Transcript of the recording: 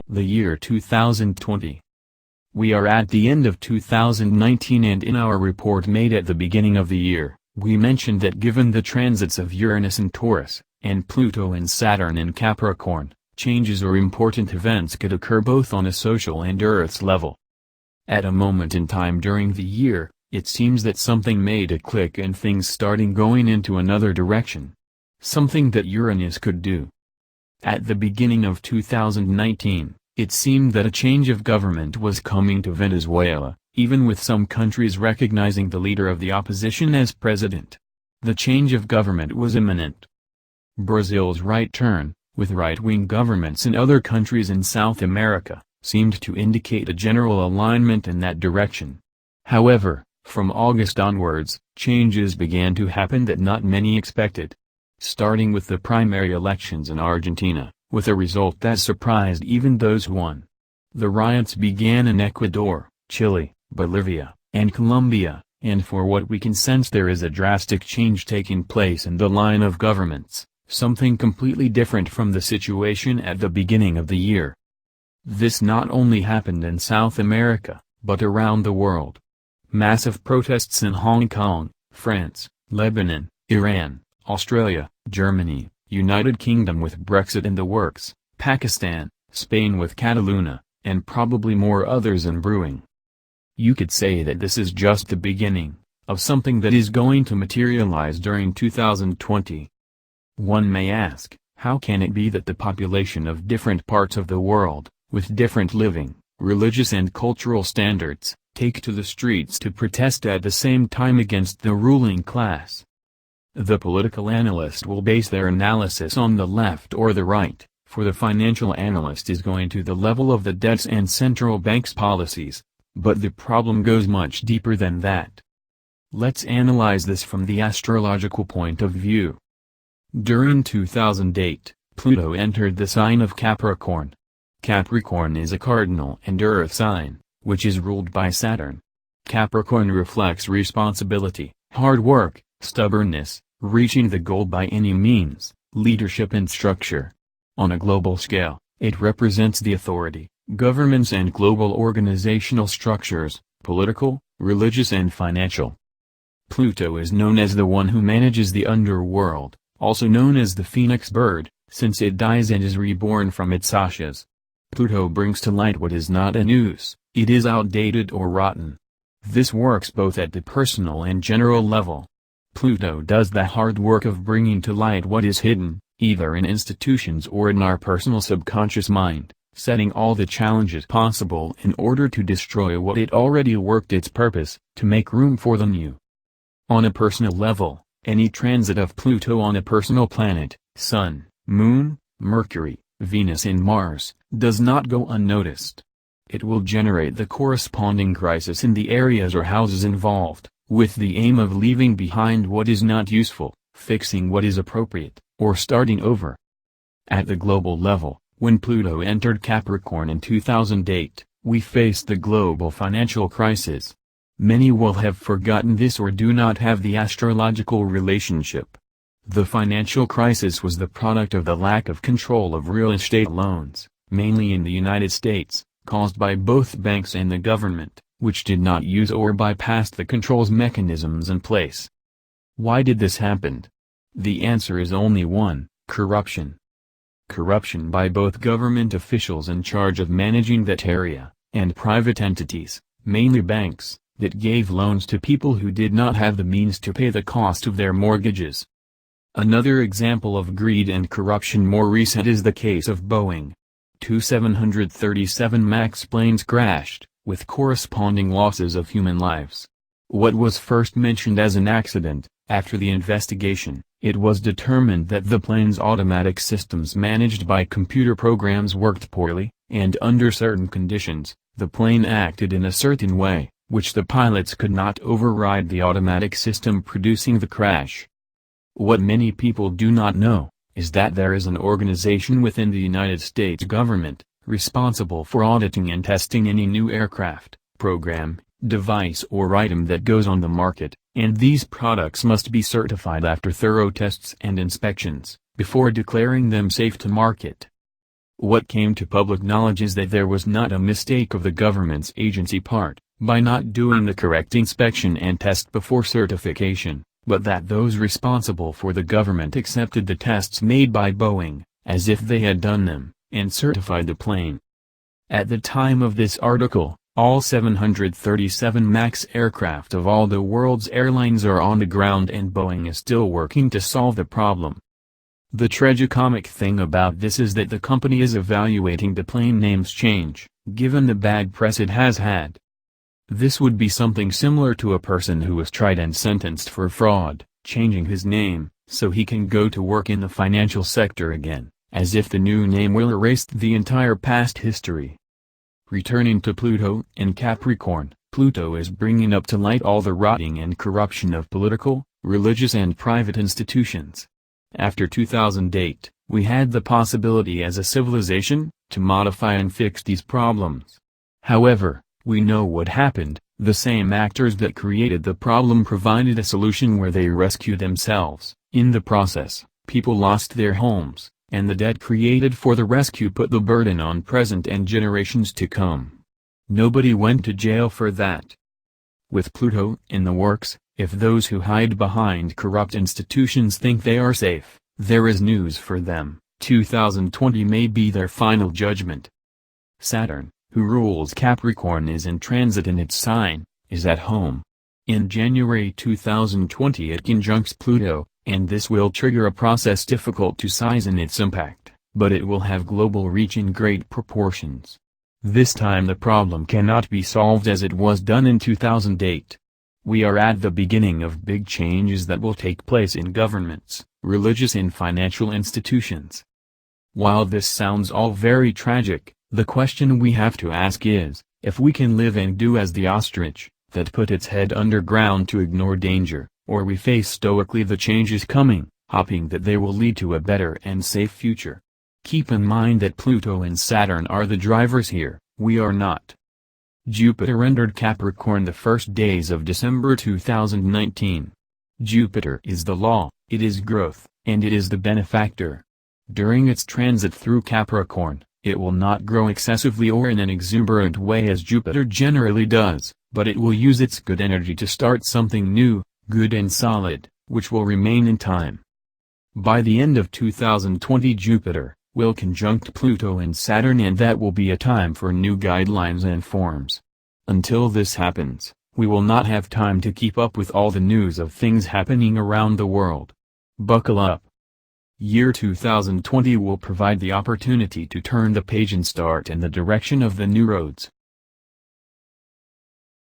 The year 2020. We are at the end of 2019, and in our report made at the beginning of the year, we mentioned that given the transits of Uranus in Taurus, and Pluto and Saturn in Capricorn, changes or important events could occur both on a social and Earth's level. At a moment in time during the year, it seems that something made a click and things starting going into another direction. Something that Uranus could do. At the beginning of 2019, it seemed that a change of government was coming to Venezuela, even with some countries recognizing the leader of the opposition as president. The change of government was imminent. Brazil's right turn, with right-wing governments in other countries in South America, seemed to indicate a general alignment in that direction. However, from August onwards, changes began to happen that not many expected. Starting with the primary elections in Argentina, with a result that surprised even those who won. The riots began in Ecuador, Chile, Bolivia, and Colombia, and for what we can sense there is a drastic change taking place in the line of governments, something completely different from the situation at the beginning of the year. This not only happened in South America, but around the world. Massive protests in Hong Kong, France, Lebanon, Iran, Australia, Germany, United Kingdom with Brexit in the works, Pakistan, Spain with Catalonia, and probably more others in brewing. You could say that this is just the beginning of something that is going to materialize during 2020. One may ask, how can it be that the population of different parts of the world, with different living, religious and cultural standards, take to the streets to protest at the same time against the ruling class? The political analyst will base their analysis on the left or the right, for the financial analyst is going to the level of the debts and central banks' policies, but the problem goes much deeper than that. Let's analyze this from the astrological point of view. During 2008, Pluto entered the sign of Capricorn. Capricorn is a cardinal and earth sign, which is ruled by Saturn. Capricorn reflects responsibility, hard work, stubbornness, reaching the goal by any means, leadership and structure. On a global scale, it represents the authority, governments and global organizational structures, political, religious and financial. Pluto is known as the one who manages the underworld, also known as the phoenix bird, since it dies and is reborn from its ashes. Pluto brings to light what is not in use, it is outdated or rotten. This works both at the personal and general level. Pluto does the hard work of bringing to light what is hidden, either in institutions or in our personal subconscious mind, setting all the challenges possible in order to destroy what it already worked its purpose, to make room for the new. On a personal level, any transit of Pluto on a personal planet, Sun, Moon, Mercury, Venus and Mars, does not go unnoticed. It will generate the corresponding crisis in the areas or houses involved, with the aim of leaving behind what is not useful, fixing what is appropriate, or starting over. At the global level, when Pluto entered Capricorn in 2008, we faced the global financial crisis. Many will have forgotten this or do not have the astrological relationship. The financial crisis was the product of the lack of control of real estate loans, mainly in the United States, caused by both banks and the government, which did not use or bypass the controls mechanisms in place. Why did this happen? The answer is only one: corruption. Corruption by both government officials in charge of managing that area, and private entities, mainly banks, that gave loans to people who did not have the means to pay the cost of their mortgages. Another example of greed and corruption more recent is the case of Boeing. Two 737 MAX planes crashed, with corresponding losses of human lives. What was first mentioned as an accident, after the investigation, it was determined that the plane's automatic systems managed by computer programs worked poorly, and under certain conditions, the plane acted in a certain way, which the pilots could not override the automatic system producing the crash. What many people do not know, is that there is an organization within the United States government, responsible for auditing and testing any new aircraft, program, device or item that goes on the market, and these products must be certified after thorough tests and inspections, before declaring them safe to market. What came to public knowledge is that there was not a mistake of the government's agency part, by not doing the correct inspection and test before certification, but that those responsible for the government accepted the tests made by Boeing, as if they had done them, and certified the plane. At the time of this article, all 737 MAX aircraft of all the world's airlines are on the ground and Boeing is still working to solve the problem. The tragicomic thing about this is that the company is evaluating the plane name's change, given the bad press it has had. This would be something similar to a person who was tried and sentenced for fraud, changing his name, so he can go to work in the financial sector again, as if the new name will erase the entire past history. Returning to Pluto and Capricorn, Pluto is bringing up to light all the rotting and corruption of political, religious and private institutions. After 2008, we had the possibility as a civilization, to modify and fix these problems. However, we know what happened. The same actors that created the problem provided a solution where they rescued themselves. In the process, people lost their homes, and the debt created for the rescue put the burden on present and generations to come. Nobody went to jail for that. With Pluto in the works, if those who hide behind corrupt institutions think they are safe, there is news for them. 2020 may be their final judgment. Saturn, who rules Capricorn, is in transit and its sign is at home. In January 2020 it conjuncts Pluto, and this will trigger a process difficult to size in its impact, but it will have global reach in great proportions. This time the problem cannot be solved as it was done in 2008. We are at the beginning of big changes that will take place in governments, religious and financial institutions. While this sounds all very tragic, the question we have to ask is, if we can live and do as the ostrich, that put its head underground to ignore danger, or we face stoically the changes coming, hoping that they will lead to a better and safe future. Keep in mind that Pluto and Saturn are the drivers here, we are not. Jupiter entered Capricorn the first days of December 2019. Jupiter is the law, it is growth, and it is the benefactor. During its transit through Capricorn, it will not grow excessively or in an exuberant way as Jupiter generally does, but it will use its good energy to start something new, good and solid, which will remain in time. By the end of 2020 Jupiter will conjunct Pluto and Saturn, and that will be a time for new guidelines and forms. Until this happens, we will not have time to keep up with all the news of things happening around the world. Buckle up. Year 2020 will provide the opportunity to turn the page and start in the direction of the new roads.